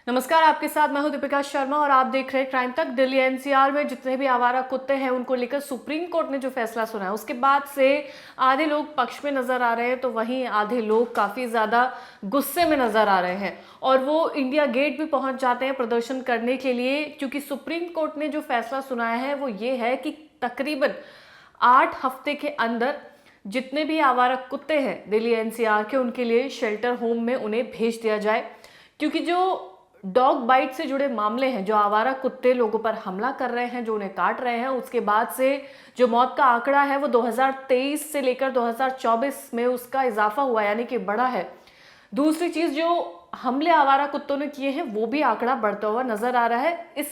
नमस्कार, आपके साथ मैं हूं दीपिका शर्मा और आप देख रहे हैं क्राइम तक। दिल्ली एनसीआर में जितने भी आवारा कुत्ते हैं उनको लेकर सुप्रीम कोर्ट ने जो फैसला सुना है उसके बाद से आधे लोग पक्ष में नजर आ रहे हैं तो वहीं आधे लोग काफी ज्यादा गुस्से में नजर आ रहे हैं और वो इंडिया गेट भी पहुंच जाते हैं प्रदर्शन करने के लिए, क्योंकि सुप्रीम कोर्ट ने जो फैसला सुनाया है वो ये है कि तकरीबन 8 हफ्ते के अंदर जितने भी आवारा कुत्ते हैं दिल्ली एनसीआर के, उनके लिए शेल्टर होम में उन्हें भेज दिया जाए। क्योंकि जो डॉग बाइट से जुड़े मामले हैं, जो आवारा कुत्ते लोगों पर हमला कर रहे हैं, जो उन्हें काट रहे हैं, उसके बाद से जो मौत का आंकड़ा है वो 2023 से लेकर 2024 में उसका इजाफा हुआ, यानी कि बढ़ा है। दूसरी चीज, जो हमले आवारा कुत्तों ने किए हैं वो भी आंकड़ा बढ़ता हुआ नजर आ रहा है।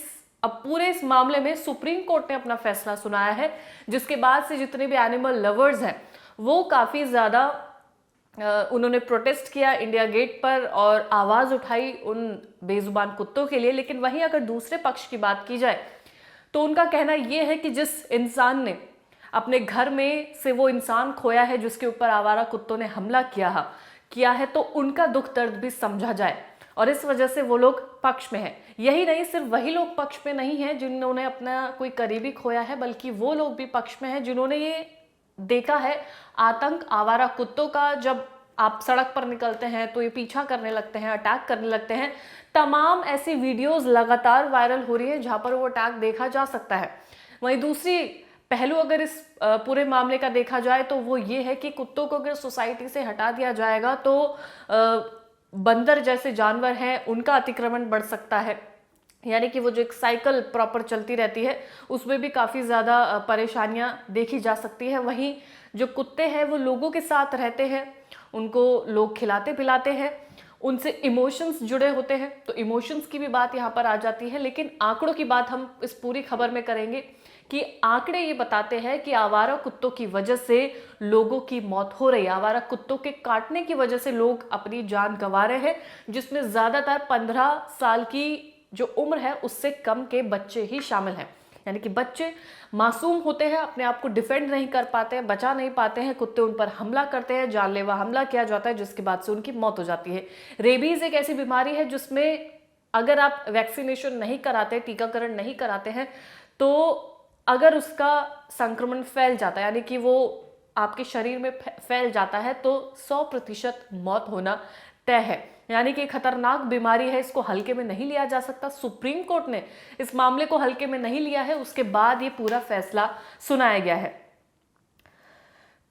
अब पूरे इस मामले में सुप्रीम कोर्ट ने अपना फैसला सुनाया है, जिसके बाद से जितने भी एनिमल लवर्स हैं वो काफी ज्यादा उन्होंने प्रोटेस्ट किया इंडिया गेट पर और आवाज उठाई उन बेजुबान कुत्तों के लिए। लेकिन वहीं अगर दूसरे पक्ष की बात की जाए तो उनका कहना यह है कि जिस इंसान ने अपने घर में से वो इंसान खोया है जिसके ऊपर आवारा कुत्तों ने हमला किया है तो उनका दुख दर्द भी समझा जाए, और इस वजह से वो लोग पक्ष में हैं। यही नहीं, सिर्फ वही लोग पक्ष में नहीं हैं जिन्होंने अपना कोई करीबी खोया है, बल्कि वो लोग भी पक्ष में हैं जिन्होंने ये देखा है आतंक आवारा कुत्तों का। जब आप सड़क पर निकलते हैं तो ये पीछा करने लगते हैं, अटैक करने लगते हैं। तमाम ऐसी वीडियोस लगातार वायरल हो रही है जहां पर वो अटैक देखा जा सकता है। वहीं दूसरी पहलू अगर इस पूरे मामले का देखा जाए तो वो ये है कि कुत्तों को अगर सोसाइटी से हटा दिया जाएगा तो बंदर जैसे जानवर हैं उनका अतिक्रमण बढ़ सकता है, यानी कि वो जो एक साइकिल प्रॉपर चलती रहती है उसमें भी काफ़ी ज़्यादा परेशानियां देखी जा सकती है। वहीं जो कुत्ते हैं वो लोगों के साथ रहते हैं, उनको लोग खिलाते पिलाते हैं, उनसे इमोशंस जुड़े होते हैं, तो इमोशंस की भी बात यहाँ पर आ जाती है। लेकिन आंकड़ों की बात हम इस पूरी खबर में करेंगे कि आंकड़े ये बताते हैं कि आवारा कुत्तों की वजह से लोगों की मौत हो रही है। आवारा कुत्तों के काटने की वजह से लोग अपनी जान गंवा रहे हैं, जिसमें ज़्यादातर 15 साल की जो उम्र है उससे कम के बच्चे ही शामिल हैं। यानी कि बच्चे मासूम होते हैं, अपने आप को डिफेंड नहीं कर पाते हैं, बचा नहीं पाते हैं, कुत्ते उन पर हमला करते हैं, जानलेवा हमला किया जाता है, जिसके बाद से उनकी मौत हो जाती है। रेबीज एक ऐसी बीमारी है जिसमें अगर आप वैक्सीनेशन नहीं कराते, टीकाकरण नहीं कराते हैं, तो अगर उसका संक्रमण फैल जाता है, यानी कि वो आपके शरीर में फैल जाता है, तो 100% मौत होना तय है। यानी कि खतरनाक बीमारी है, इसको हल्के में नहीं लिया जा सकता। सुप्रीम कोर्ट ने इस मामले को हल्के में नहीं लिया है, उसके बाद ये पूरा फैसला सुनाया गया है।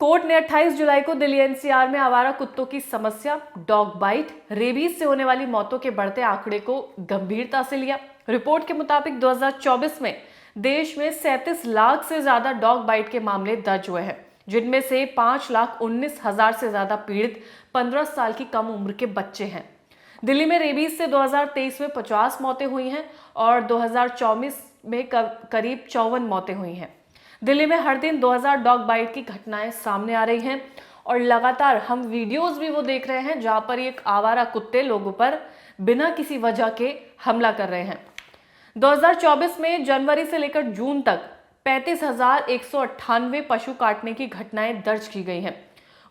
कोर्ट ने 28 जुलाई को दिल्ली एनसीआर में आवारा कुत्तों की समस्या, डॉग बाइट, रेबीज से होने वाली मौतों के बढ़ते आंकड़े को गंभीरता से लिया। रिपोर्ट के मुताबिक 2024 में देश में 37 लाख से ज्यादा डॉग बाइट के मामले दर्ज हुए हैं, जिनमें से 5,19,000 से ज्यादा पीड़ित 15 साल की कम उम्र के बच्चे हैं। दिल्ली में रेबीज से 2023 में 50 मौतें हुई हैं और 2024 में करीब 54 मौतें हुई हैं। दिल्ली में हर दिन 2000 डॉग बाइट की घटनाएं सामने आ रही हैं और लगातार हम वीडियोस भी वो देख रहे हैं जहां पर एक आवारा कुत्ते लोगों पर बिना किसी वजह के हमला कर रहे हैं। 2024 में जनवरी से लेकर जून तक 35,198 पशु काटने की घटनाएं दर्ज की गई हैं।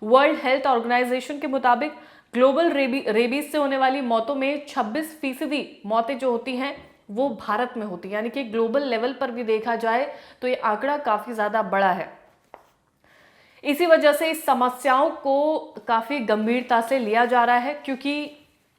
वर्ल्ड हेल्थ ऑर्गेनाइजेशन के मुताबिक ग्लोबल रेबीज से होने वाली मौतों में 26% मौतें जो होती हैं वो भारत में होती है। यानी कि ग्लोबल लेवल पर भी देखा जाए तो ये आंकड़ा काफी ज्यादा बड़ा है। इसी वजह से इस समस्याओं को काफी गंभीरता से लिया जा रहा है, क्योंकि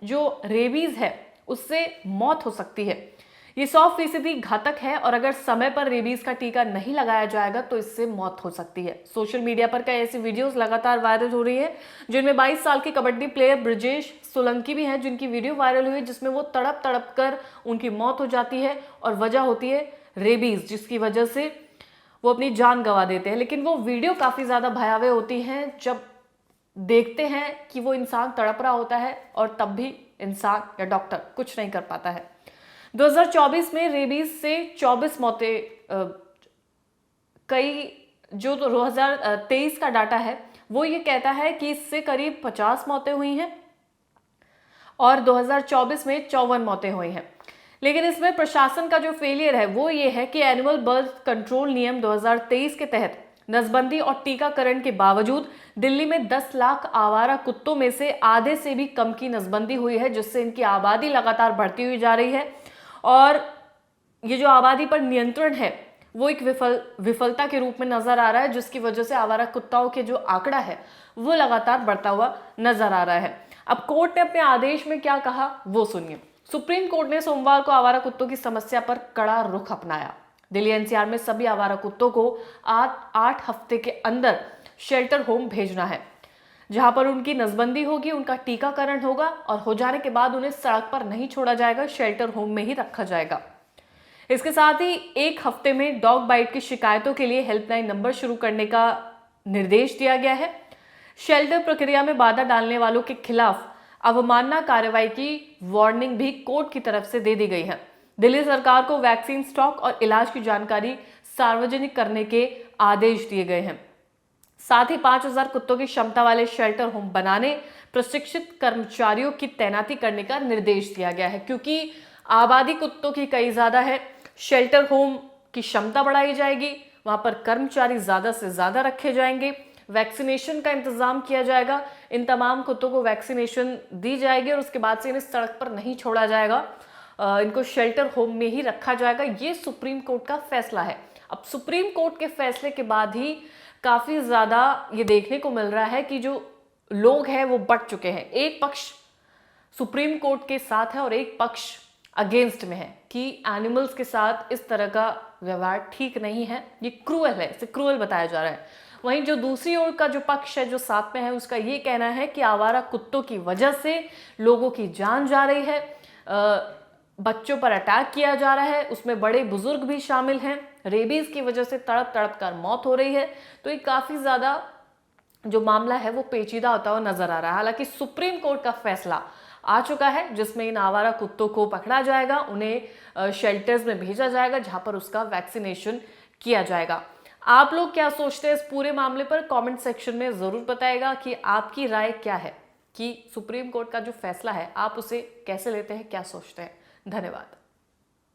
जो रेबीज है उससे मौत हो सकती है। ये 100% घातक है और अगर समय पर रेबीज का टीका नहीं लगाया जाएगा तो इससे मौत हो सकती है। सोशल मीडिया पर कई ऐसी वीडियोस लगातार वायरल हो रही है जिनमें 22 साल के कबड्डी प्लेयर ब्रजेश सोलंकी भी हैं, जिनकी वीडियो वायरल हुई जिसमें वो तड़प तड़प कर उनकी मौत हो जाती है और वजह होती है रेबीज, जिसकी वजह से वो अपनी जान गंवा देते हैं। लेकिन वो वीडियो काफी ज्यादा भयावह होती है जब देखते हैं कि वो इंसान तड़प रहा होता है और तब भी इंसान या डॉक्टर कुछ नहीं कर पाता है। 2024 में रेबीज से 24 मौतें, कई जो 2023 का डाटा है वो ये कहता है कि इससे करीब 50 मौतें हुई हैं और 2024 में 54 मौतें हुई हैं। लेकिन इसमें प्रशासन का जो फेलियर है वो ये है कि एनिमल बर्थ कंट्रोल नियम 2023 के तहत नसबंदी और टीकाकरण के बावजूद दिल्ली में 10 लाख आवारा कुत्तों में से आधे से भी कम की नसबंदी हुई है, जिससे इनकी आबादी लगातार बढ़ती हुई जा रही है। और ये जो आबादी पर नियंत्रण है वो एक विफलता के रूप में नजर आ रहा है, जिसकी वजह से आवारा कुत्ताओं के जो आंकड़ा है वो लगातार बढ़ता हुआ नजर आ रहा है। अब कोर्ट ने अपने आदेश में क्या कहा वो सुनिए। सुप्रीम कोर्ट ने सोमवार को आवारा कुत्तों की समस्या पर कड़ा रुख अपनाया। दिल्ली एनसीआर में सभी आवारा कुत्तों को 8 हफ्ते के अंदर शेल्टर होम भेजना है, जहां पर उनकी नसबंदी होगी, उनका टीकाकरण होगा और हो जाने के बाद उन्हें सड़क पर नहीं छोड़ा जाएगा, शेल्टर होम में ही रखा जाएगा। इसके साथ ही 1 हफ्ते में डॉग बाइट की शिकायतों के लिए हेल्पलाइन नंबर शुरू करने का निर्देश दिया गया है। शेल्टर प्रक्रिया में बाधा डालने वालों के खिलाफ अवमानना कार्रवाई की वार्निंग भी कोर्ट की तरफ से दे दी गई है। दिल्ली सरकार को वैक्सीन स्टॉक और इलाज की जानकारी सार्वजनिक करने के आदेश दिए गए हैं। साथ ही 5000 कुत्तों की क्षमता वाले शेल्टर होम बनाने, प्रशिक्षित कर्मचारियों की तैनाती करने का निर्देश दिया गया है। क्योंकि आबादी कुत्तों की कई ज्यादा है, शेल्टर होम की क्षमता बढ़ाई जाएगी, वहां पर कर्मचारी ज्यादा से ज्यादा रखे जाएंगे, वैक्सीनेशन का इंतजाम किया जाएगा, इन तमाम कुत्तों को वैक्सीनेशन दी जाएगी और उसके बाद से इन्हें सड़क पर नहीं छोड़ा जाएगा, इनको शेल्टर होम में ही रखा जाएगा। ये सुप्रीम कोर्ट का फैसला है। अब सुप्रीम कोर्ट के फैसले के बाद ही काफी ज्यादा ये देखने को मिल रहा है कि जो लोग हैं वो बढ़ चुके हैं। एक पक्ष सुप्रीम कोर्ट के साथ है और एक पक्ष अगेंस्ट में है कि एनिमल्स के साथ इस तरह का व्यवहार ठीक नहीं है, ये क्रूअल है, इसे क्रूअल बताया जा रहा है। वहीं जो दूसरी ओर का जो पक्ष है, जो साथ में है, उसका ये कहना है कि आवारा कुत्तों की वजह से लोगों की जान जा रही है, बच्चों पर अटैक किया जा रहा है, उसमें बड़े बुजुर्ग भी शामिल हैं, रेबीज की वजह से तड़प तड़प कर मौत हो रही है। तो ये काफी ज्यादा जो मामला है वो पेचीदा होता हुआ नजर आ रहा है। हालांकि सुप्रीम कोर्ट का फैसला आ चुका है, जिसमें इन आवारा कुत्तों को पकड़ा जाएगा, उन्हें शेल्टर्स में भेजा जाएगा, जहां पर उसका वैक्सीनेशन किया जाएगा। आप लोग क्या सोचते हैं इस पूरे मामले पर? कमेंट सेक्शन में जरूर बताइएगा कि आपकी राय क्या है, कि सुप्रीम कोर्ट का जो फैसला है आप उसे कैसे लेते हैं, क्या सोचते हैं। धन्यवाद।